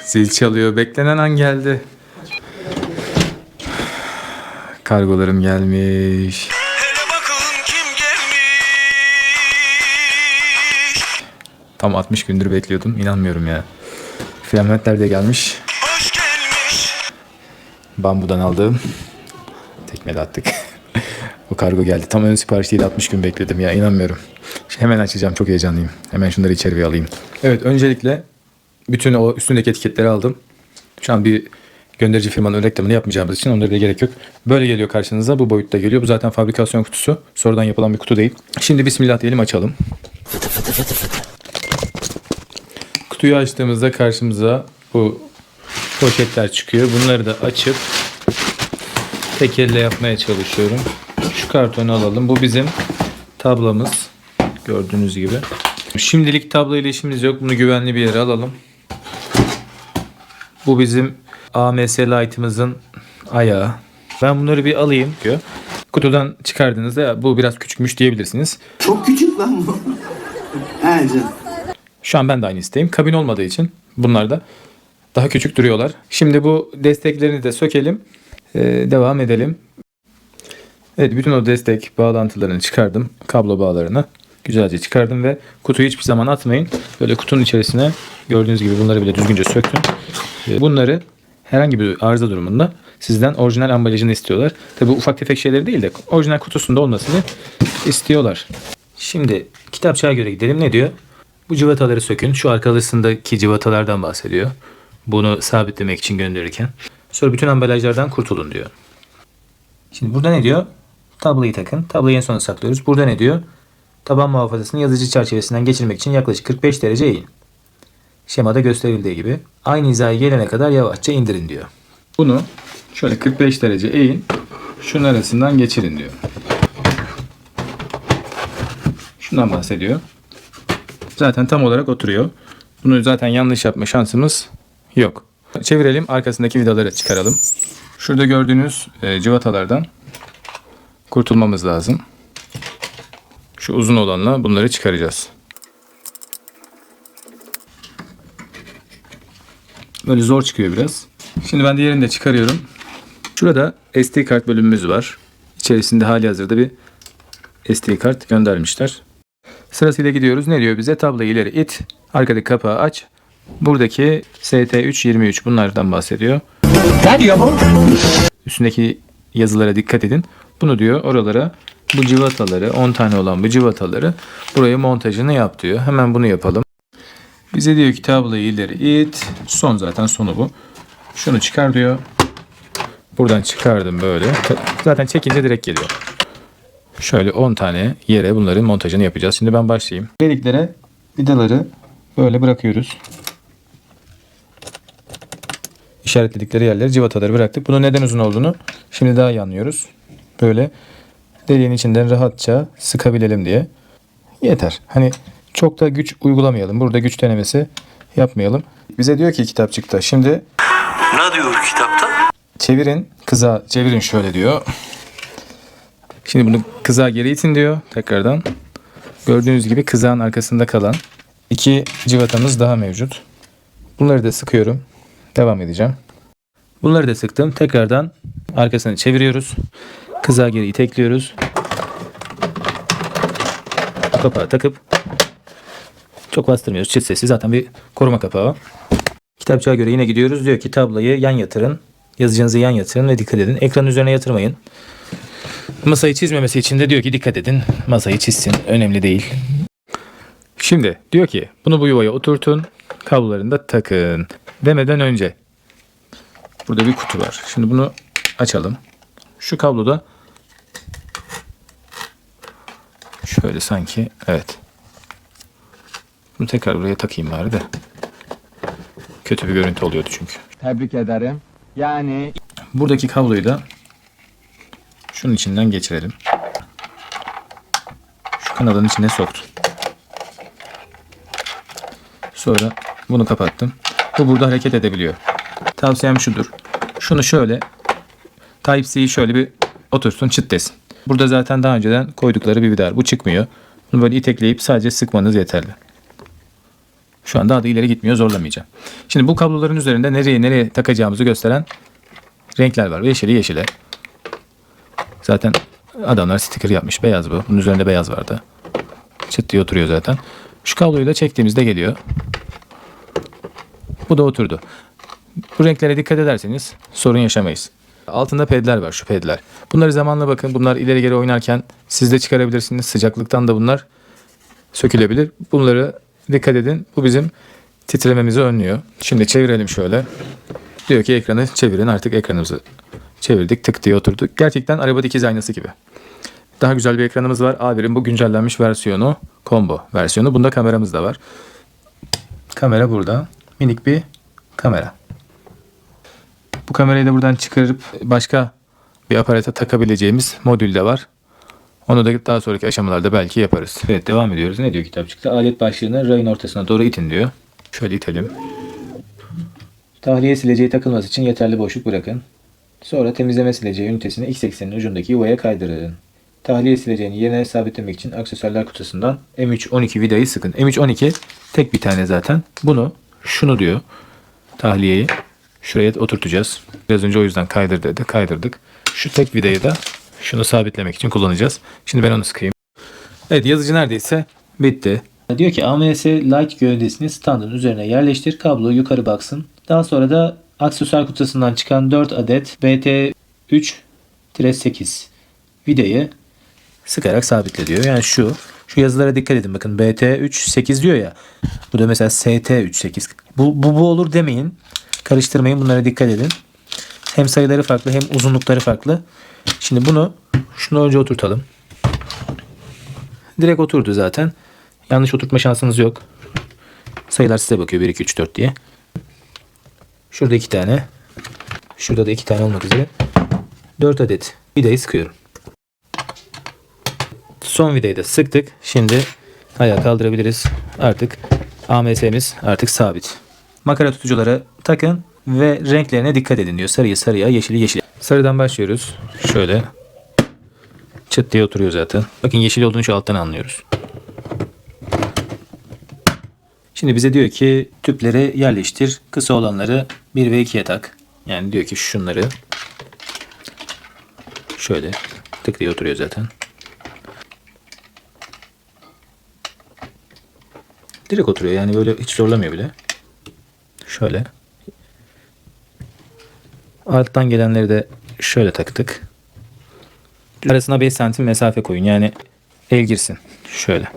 Zil çalıyor. Beklenen an geldi. Kargolarım gelmiş. Tam 60 gündür bekliyordum. İnanmıyorum ya. Filamentler de gelmiş. Bambudan aldığım. Tekmeli attık. Bu kargo geldi. Tam ön sipariş değil, 60 gün bekledim ya, inanmıyorum. Hemen açacağım, çok heyecanlıyım. Hemen şunları içeri bir alayım. Evet, öncelikle bütün o üstündeki etiketleri aldım. Şu an bir gönderici firmanın reklamını yapmayacağımız için onlara da gerek yok. Böyle geliyor karşınıza, bu boyutta geliyor. Bu zaten fabrikasyon kutusu. Sonradan yapılan bir kutu değil. Şimdi bismillah diyelim, açalım. Kutuyu açtığımızda karşımıza bu poşetler çıkıyor. Bunları da açıp tek elle yapmaya çalışıyorum. Şu kartonu alalım. Bu bizim tablamız. Gördüğünüz gibi. Şimdilik tablo ile işimiz yok. Bunu güvenli bir yere alalım. Bu bizim AMS Lite'ımızın ayağı. Ben bunları bir alayım diyor. Kutudan çıkardığınızda ya, bu biraz küçükmüş diyebilirsiniz. Çok küçük lan bu. He canım. Şu an ben de aynı isteğim. Kabin olmadığı için bunlar da daha küçük duruyorlar. Şimdi bu desteklerini de sökelim. Devam edelim. Evet, bütün o destek bağlantılarını çıkardım. Kablo bağlarını güzelce çıkardım ve kutuyu hiçbir zaman atmayın. Böyle kutunun içerisine gördüğünüz gibi bunları bile düzgünce söktüm. Bunları herhangi bir arıza durumunda sizden orijinal ambalajını istiyorlar. Tabi bu ufak tefek şeyleri değil de orijinal kutusunda olmasını istiyorlar. Şimdi kitapçığa göre gidelim. Ne diyor? Bu cıvataları sökün. Şu arkasındaki cıvatalardan bahsediyor. Bunu sabitlemek için gönderirken. Sonra bütün ambalajlardan kurtulun diyor. Şimdi burada ne diyor? Tablayı takın. Tablayı en sona saklıyoruz. Burada ne diyor? Taban muhafazasını yazıcı çerçevesinden geçirmek için yaklaşık 45 derece eğin. Şemada gösterildiği gibi. Aynı hizaya gelene kadar yavaşça indirin diyor. Bunu şöyle 45 derece eğin. Şunun arasından geçirin diyor. Şundan bahsediyor. Zaten tam olarak oturuyor. Bunu zaten yanlış yapma şansımız yok. Çevirelim. Arkasındaki vidaları çıkaralım. Şurada gördüğünüz cıvatalardan kurtulmamız lazım. Şu uzun olanla bunları çıkaracağız. Böyle zor çıkıyor biraz. Şimdi ben diğerini de çıkarıyorum. Şurada SD kart bölümümüz var. İçerisinde halihazırda bir SD kart göndermişler. Sırasıyla gidiyoruz. Ne diyor bize? Tablayı ileri it. Arkadaki kapağı aç. Buradaki ST323 bunlardan bahsediyor. Ne diyor bu? Üstündeki yazılara dikkat edin. Bunu diyor oralara, bu cıvataları, 10 tane olan bu cıvataları buraya montajını yap diyor. Hemen bunu yapalım. Bize diyor ki tablayı ileri it. Son, zaten sonu bu. Şunu çıkar diyor. Buradan çıkardım böyle. Zaten çekince direkt geliyor. Şöyle 10 tane yere bunların montajını yapacağız. Şimdi ben başlayayım. Deliklere vidaları böyle bırakıyoruz. İşaretledikleri yerlere cıvataları bıraktık. Bunun neden uzun olduğunu şimdi daha iyi anlıyoruz. Böyle deliğin içinden rahatça sıkabilelim diye. Yeter. Hani çok da güç uygulamayalım. Burada güç denemesi yapmayalım. Bize diyor ki kitapçıkta. Şimdi Ne diyor kitapta? çevirin. Kıza çevirin şöyle diyor. Şimdi bunu kıza geri itin diyor. Tekrardan. Gördüğünüz gibi kızağın arkasında kalan 2 cıvatamız daha mevcut. Bunları da sıkıyorum. Devam edeceğim. Bunları da sıktım. Tekrardan arkasını çeviriyoruz. Kızağı geri itekliyoruz. Kapağı takıp çok bastırmıyoruz. Çıt sesi, zaten bir koruma kapağı. Kitapçığa göre yine gidiyoruz. Diyor ki tablayı yan yatırın. Yazıcınızı yan yatırın ve dikkat edin. Ekranın üzerine yatırmayın. Masayı çizmemesi için de diyor ki dikkat edin. Masayı çizsin. Önemli değil. Şimdi diyor ki bunu bu yuvaya oturtun. Kablolarını da takın. Demeden önce burada bir kutu var. Şimdi bunu açalım. Şu kabloda şöyle sanki, evet. Bunu tekrar buraya takayım bari de. Kötü bir görüntü oluyordu çünkü. Tebrik ederim. Yani Buradaki kabloyu da şunun içinden geçirelim. Şu kanalın içine soktum. Sonra bunu kapattım. Bu burada hareket edebiliyor. Tavsiyem şudur. Şunu şöyle Type-C'yi şöyle bir otursun, çıt desin. Burada zaten daha önceden koydukları bir vida var. Bu çıkmıyor. Bunu böyle itekleyip sadece sıkmanız yeterli. Şu anda daha da ileri gitmiyor, zorlamayacağım. Şimdi bu kabloların üzerinde nereye takacağımızı gösteren renkler var. Yeşili yeşile. Zaten adamlar sticker yapmış. Beyaz bu. Bunun üzerinde beyaz vardı. Çıt diye oturuyor zaten. Şu kabloyu da çektiğimizde geliyor. Bu da oturdu. Bu renklere dikkat ederseniz sorun yaşamayız. Altında pedler var, şu pedler. Bunları zamanla bakın. Bunlar ileri geri oynarken siz de çıkarabilirsiniz. Sıcaklıktan da bunlar sökülebilir. Bunları dikkat edin. Bu bizim titrememizi önlüyor. Şimdi çevirelim şöyle. Diyor ki ekranı çevirin. Artık ekranımızı çevirdik. Tık diye oturdu. Gerçekten araba dikiz aynası gibi. Daha güzel bir ekranımız var. A1'in bu güncellenmiş versiyonu. Combo versiyonu. Bunda kameramız da var. Kamera burada. Minik bir kamera. Bu kamerayı da buradan çıkarıp başka bir aparata takabileceğimiz modül de var. Onu da daha sonraki aşamalarda belki yaparız. Evet, devam ediyoruz. Ne diyor kitapçıkta? Alet başlığını rayın ortasına doğru itin diyor. Şöyle itelim. Tahliye sileceği takılması için yeterli boşluk bırakın. Sonra temizleme sileceği ünitesini X ekseninin ucundaki yuvaya kaydırın. Tahliye sileceğini yerine sabitlemek için aksesuarlar kutusundan M312 vidayı sıkın. M312 tek bir tane zaten. Şunu diyor. Tahliyeyi şuraya oturtacağız. Biraz önce o yüzden kaydır dedi. Kaydırdık. Şu tek vidayı da şunu sabitlemek için kullanacağız. Şimdi ben onu sıkayım. Evet, yazıcı neredeyse bitti. Diyor ki AMS Light gövdesini standın üzerine yerleştir. Kablo yukarı baksın. Daha sonra da aksesuar kutusundan çıkan 4 adet BT3-8 vidayı sıkarak sabitle diyor. Yani şu yazılara dikkat edin. Bakın BT3-8 diyor ya. Bu da mesela ST3-8. Bu olur demeyin. Karıştırmayın. Bunlara dikkat edin. Hem sayıları farklı hem uzunlukları farklı. Şimdi şunu önce oturtalım. Direkt oturdu zaten. Yanlış oturtma şansınız yok. Sayılar size bakıyor. 1, 2, 3, 4 diye. Şurada 2 tane. Şurada da 2 tane olmak üzere. 4 adet vidayı sıkıyorum. Son vidayı da sıktık. Şimdi ayağa kaldırabiliriz. Artık AMS'miz artık sabit. Makara tutuculara takın ve renklerine dikkat edin diyor. Sarıyı sarıya, yeşili yeşile. Sarıdan başlıyoruz. Şöyle. Çıt diye oturuyor zaten. Bakın yeşil olduğunu şu alttan anlıyoruz. Şimdi bize diyor ki tüpleri yerleştir. Kısa olanları 1 ve 2'ye tak. Yani diyor ki şunları şöyle tık diye oturuyor zaten. Direkt oturuyor, yani böyle hiç zorlamıyor bile. Şöyle. Alttan gelenleri de şöyle taktık. Arasına 5 santim mesafe koyun. Yani el girsin. Şöyle.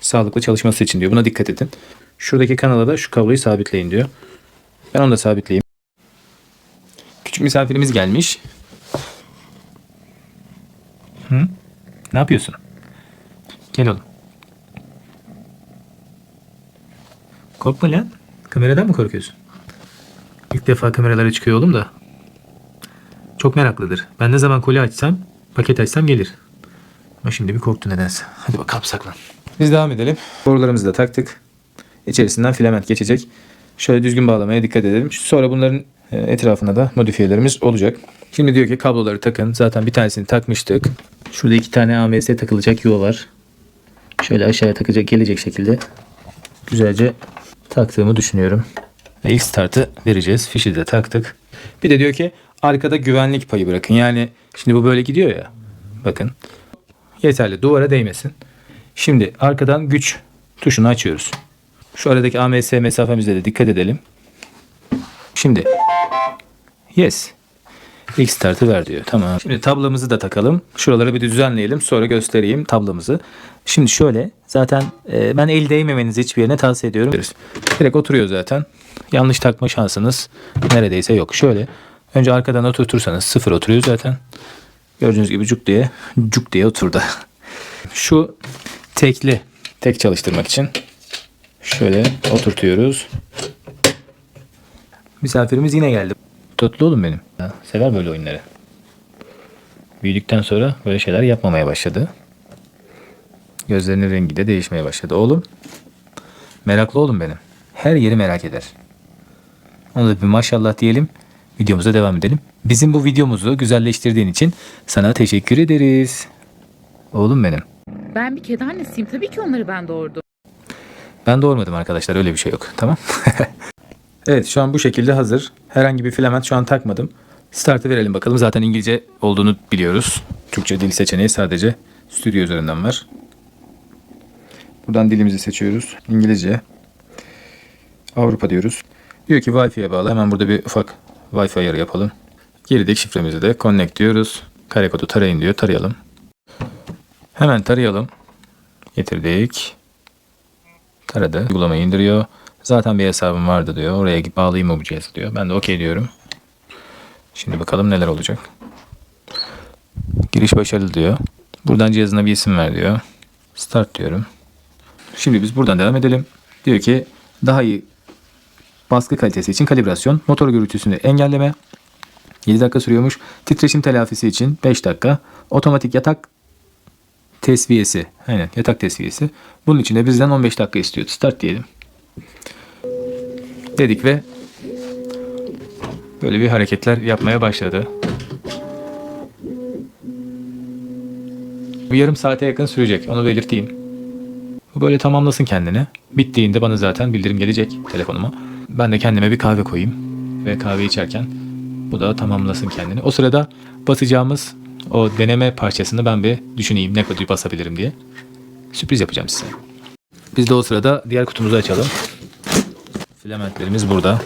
Sağlıklı çalışması için diyor. Buna dikkat edin. Şuradaki kanala da şu kabloyu sabitleyin diyor. Ben onu da sabitleyeyim. Küçük misafirimiz gelmiş. Ne yapıyorsun? Gel oğlum. Korkma lan. Kameradan mı korkuyorsun? İlk defa kameralara çıkıyor oğlum da. Çok meraklıdır. Ben ne zaman koli açsam, paket açsam gelir. Ama şimdi bir korktu nedense. Hadi bakalım, saklan. Biz devam edelim. Borularımızı da taktık. İçerisinden filament geçecek. Şöyle düzgün bağlamaya dikkat edelim. Sonra bunların etrafına da modifiyelerimiz olacak. Şimdi diyor ki kabloları takın. Zaten bir tanesini takmıştık. Şurada 2 tane AMS takılacak yuva var. Şöyle aşağıya gelecek şekilde güzelce taktığımı düşünüyorum. Ve ilk startı vereceğiz. Fişi de taktık. Bir de diyor ki arkada güvenlik payı bırakın. Yani şimdi bu böyle gidiyor ya. Bakın. Yeterli. Duvara değmesin. Şimdi arkadan güç tuşunu açıyoruz. Şu aradaki AMS mesafemize de dikkat edelim. Şimdi yes. İlk startı ver diyor. Tamam. Şimdi tablamızı da takalım. Şuraları bir düzenleyelim. Sonra göstereyim tablamızı. Şimdi şöyle. Zaten ben el değmemenizi hiçbir yerine tavsiye ediyorum. Direkt oturuyor zaten. Yanlış takma şansınız neredeyse yok. Şöyle. Önce arkadan oturtursanız 0 oturuyor zaten. Gördüğünüz gibi cuk diye oturdu. Şu tek çalıştırmak için şöyle oturtuyoruz. Misafirimiz yine geldi. Tatlı oğlum benim. Sever böyle oyunları. Büyüdükten sonra böyle şeyler yapmamaya başladı. Gözlerinin rengi de değişmeye başladı. Oğlum. Meraklı oğlum benim. Her yeri merak eder. Ona da bir maşallah diyelim. Videomuza devam edelim. Bizim bu videomuzu güzelleştirdiğin için sana teşekkür ederiz. Oğlum benim. Ben bir kedi annesiyim. Tabii ki onları ben doğurdum. Ben doğurmadım arkadaşlar, öyle bir şey yok. Tamam. Evet, şu an bu şekilde hazır. Herhangi bir filament şu an takmadım. Start'ı verelim bakalım. Zaten İngilizce olduğunu biliyoruz. Türkçe dil seçeneği sadece stüdyo üzerinden var. Buradan dilimizi seçiyoruz. İngilizce. Avrupa diyoruz. Diyor ki Wi-Fi'ye bağlı. Hemen burada bir ufak Wi-Fi ayarı yapalım. Girdek şifremizi de connect diyoruz. Kare kodu tarayın diyor. Tarayalım. Hemen tarayalım. Getirdik. Taradı. Uygulamayı indiriyor. Zaten bir hesabım vardı diyor. Oraya bağlayayım mı bu cihazı diyor. Ben de okey diyorum. Şimdi bakalım neler olacak. Giriş başarılı diyor. Buradan cihazına bir isim ver diyor. Start diyorum. Şimdi biz buradan devam edelim. Diyor ki daha iyi baskı kalitesi için kalibrasyon, motor gürültüsünü engelleme 7 dakika sürüyormuş. Titreşim telafisi için 5 dakika. Otomatik yatak tesviyesi. Aynen, yatak tesviyesi. Bunun için de bizden 15 dakika istiyor. Start diyelim. Dedik ve böyle bir hareketler yapmaya başladı. Bir yarım saate yakın sürecek. Onu belirteyim. Bu böyle tamamlasın kendini. Bittiğinde bana zaten bildirim gelecek telefonuma. Ben de kendime bir kahve koyayım. Ve kahve içerken bu da tamamlasın kendini. O sırada basacağımız o deneme parçasını ben bir düşüneyim. Ne kadar basabilirim diye. Sürpriz yapacağım size. Biz de o sırada diğer kutumuzu açalım. Filamentlerimiz burada.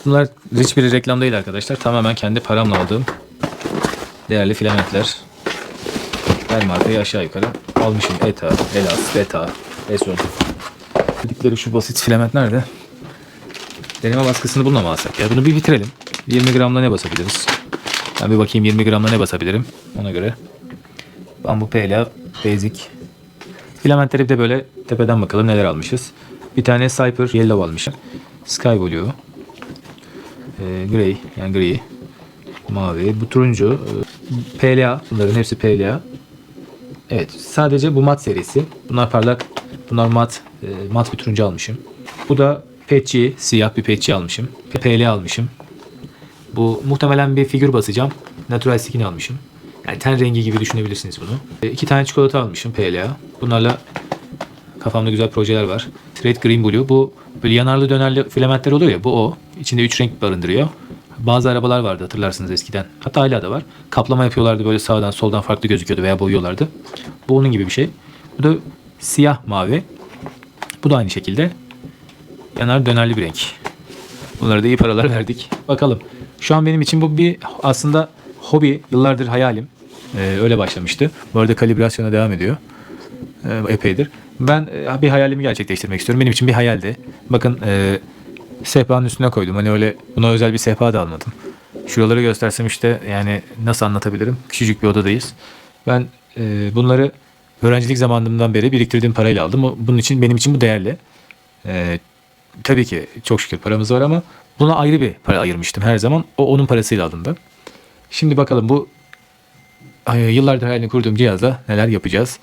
Bunlar hiçbir reklam değil arkadaşlar. Tamamen kendi paramla aldığım değerli filamentler. Her markayı aşağı yukarı almışım. ETA, Elas, Beta, Eson. Dedikleri şu basit filament nerede? Deneme baskısını bununla mı alsak? Ya bunu bir bitirelim. 20 gramla ne basabiliriz? Ben bir bakayım 20 gramla ne basabilirim. Ona göre. Bambu PLA Basic. Filamentleri bir de böyle tepeden bakalım neler almışız. Bir tane Cyper Yellow almışım. Sky Blue. Grey, yani gri. Mavi. Bu turuncu. PLA. Bunların hepsi PLA. Evet. Sadece bu mat serisi. Bunlar parlak. Bunlar mat. Mat bir turuncu almışım. Bu da patchy. Siyah bir patchy almışım. PLA almışım. Bu muhtemelen bir figür basacağım. Natural skin almışım. Yani ten rengi gibi düşünebilirsiniz bunu. 2 tane çikolata almışım PLA. Bunlarla kafamda güzel projeler var. Red Green Blue. Bu böyle yanarlı dönerli filamentler oluyor ya. Bu o. İçinde 3 renk barındırıyor. Bazı arabalar vardı hatırlarsınız eskiden. Hatta hala da var. Kaplama yapıyorlardı, böyle sağdan soldan farklı gözüküyordu veya boyuyorlardı. Bu onun gibi bir şey. Bu da siyah mavi. Bu da aynı şekilde yanar dönerli bir renk. Bunlara da iyi paralar verdik. Bakalım. Şu an benim için bu bir aslında hobi. Yıllardır hayalim. Öyle başlamıştı. Bu arada kalibrasyona devam ediyor. Epeydir. Ben bir hayalimi gerçekleştirmek istiyorum. Benim için bir hayaldi. Bakın sehpanın üstüne koydum. Hani öyle buna özel bir sehpa da almadım. Şuraları göstersem işte yani nasıl anlatabilirim? Küçücük bir odadayız. Ben bunları öğrencilik zamanımdan beri biriktirdiğim parayla aldım. Bunun için benim için bu değerli. Tabii ki çok şükür paramız var ama buna ayrı bir para ayırmıştım her zaman. O onun parasıyla aldım ben. Şimdi bakalım bu yıllardır hayalini kurduğum cihazla neler yapacağız.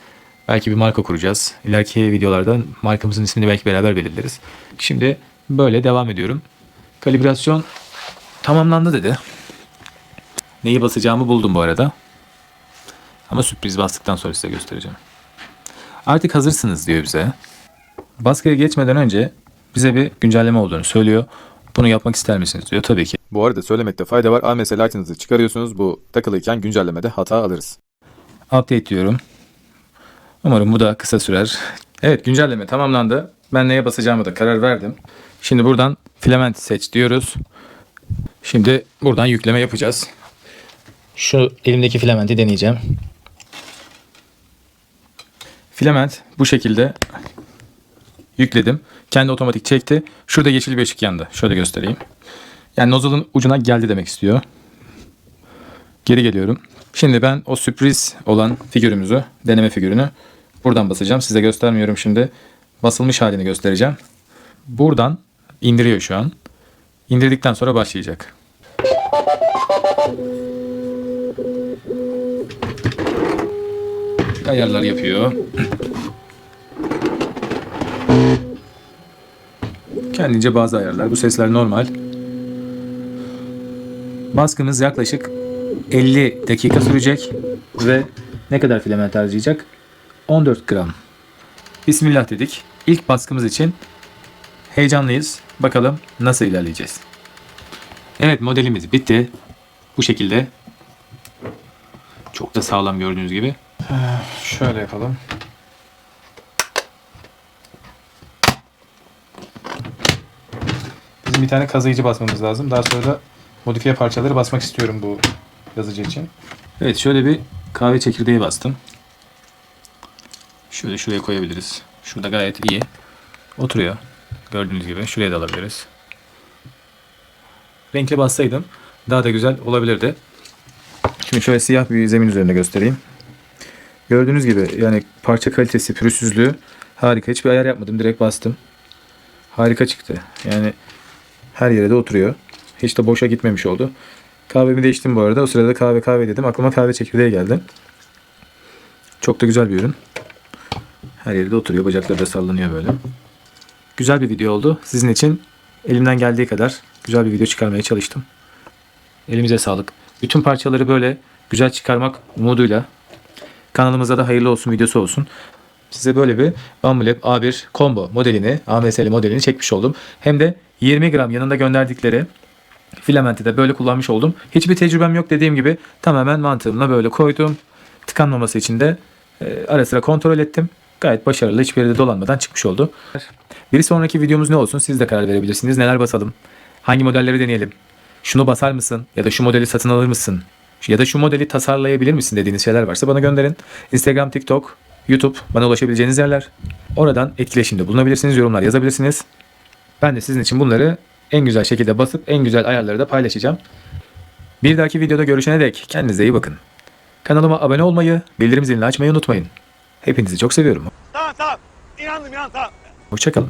Belki bir marka kuracağız. İleriki videolarda markamızın ismini belki beraber belirleriz. Şimdi böyle devam ediyorum. Kalibrasyon tamamlandı dedi. Neyi basacağımı buldum bu arada. Ama sürpriz bastıktan sonra size göstereceğim. Artık hazırsınız diyor bize. Baskıya geçmeden önce bize bir güncelleme olduğunu söylüyor. Bunu yapmak ister misiniz diyor. Tabii ki. Bu arada söylemekte fayda var. AMS Lite'ınızı çıkarıyorsunuz. Bu takılıyken güncellemede hata alırız. Update diyorum. Umarım bu da kısa sürer. Evet, güncelleme tamamlandı. Ben neye basacağımı da karar verdim. Şimdi buradan filament seç diyoruz. Şimdi buradan yükleme yapacağız. Şu elimdeki filamenti deneyeceğim. Filament bu şekilde yükledim. Kendi otomatik çekti. Şurada yeşil bir ışık yandı. Şöyle göstereyim. Yani nozzle'ın ucuna geldi demek istiyor. Geri geliyorum. Şimdi ben o sürpriz olan figürümüzü, deneme figürünü buradan basacağım. Size göstermiyorum şimdi. Basılmış halini göstereceğim. Buradan indiriyor şu an. İndirdikten sonra başlayacak. Ayarlar yapıyor. Kendince bazı ayarlar. Bu sesler normal. Baskımız yaklaşık 50 dakika sürecek ve ne kadar filament harcayacak? 14 gram Bismillah dedik. İlk baskımız için heyecanlıyız. Bakalım nasıl ilerleyeceğiz. Evet, modelimiz bitti. Bu şekilde. Çok da sağlam gördüğünüz gibi. Şöyle yapalım. Bizim bir tane kazıyıcı basmamız lazım. Daha sonra da modifiye parçaları basmak istiyorum bu yazıcı için. Evet, şöyle bir kahve çekirdeği bastım. Şöyle şuraya koyabiliriz. Şurada gayet iyi oturuyor. Gördüğünüz gibi şuraya da alabiliriz. Renkli bassaydım daha da güzel olabilirdi. Şimdi şöyle siyah bir zemin üzerinde göstereyim. Gördüğünüz gibi yani parça kalitesi, pürüzsüzlüğü harika. Hiçbir ayar yapmadım. Direkt bastım. Harika çıktı. Yani her yere de oturuyor. Hiç de boşa gitmemiş oldu. Kahvemi de içtim bu arada. O sırada kahve dedim. Aklıma kahve çekirdeği geldi. Çok da güzel bir ürün. Her yerde oturuyor. Bacakları da sallanıyor böyle. Güzel bir video oldu. Sizin için elimden geldiği kadar güzel bir video çıkarmaya çalıştım. Elimize sağlık. Bütün parçaları böyle güzel çıkarmak umuduyla kanalımıza da hayırlı olsun videosu olsun. Size böyle bir Bambu Lab A1 Combo modelini, AMS'li modelini çekmiş oldum. Hem de 20 gram yanında gönderdikleri filamenti de böyle kullanmış oldum. Hiçbir tecrübem yok dediğim gibi tamamen mantığımla böyle koydum. Tıkanmaması için de ara sıra kontrol ettim. Gayet başarılı, hiçbir yerde dolanmadan çıkmış oldu. Bir sonraki videomuz ne olsun siz de karar verebilirsiniz. Neler basalım? Hangi modelleri deneyelim? Şunu basar mısın? Ya da şu modeli satın alır mısın? Ya da şu modeli tasarlayabilir misin dediğiniz şeyler varsa bana gönderin. Instagram, TikTok, YouTube bana ulaşabileceğiniz yerler. Oradan etkileşimde bulunabilirsiniz, yorumlar yazabilirsiniz. Ben de sizin için bunları en güzel şekilde basıp en güzel ayarları da paylaşacağım. Bir dahaki videoda görüşene dek kendinize iyi bakın. Kanalıma abone olmayı, bildirim zilini açmayı unutmayın. Hepinizi çok seviyorum. Tamam. İnandım tamam. Hoşça kalın.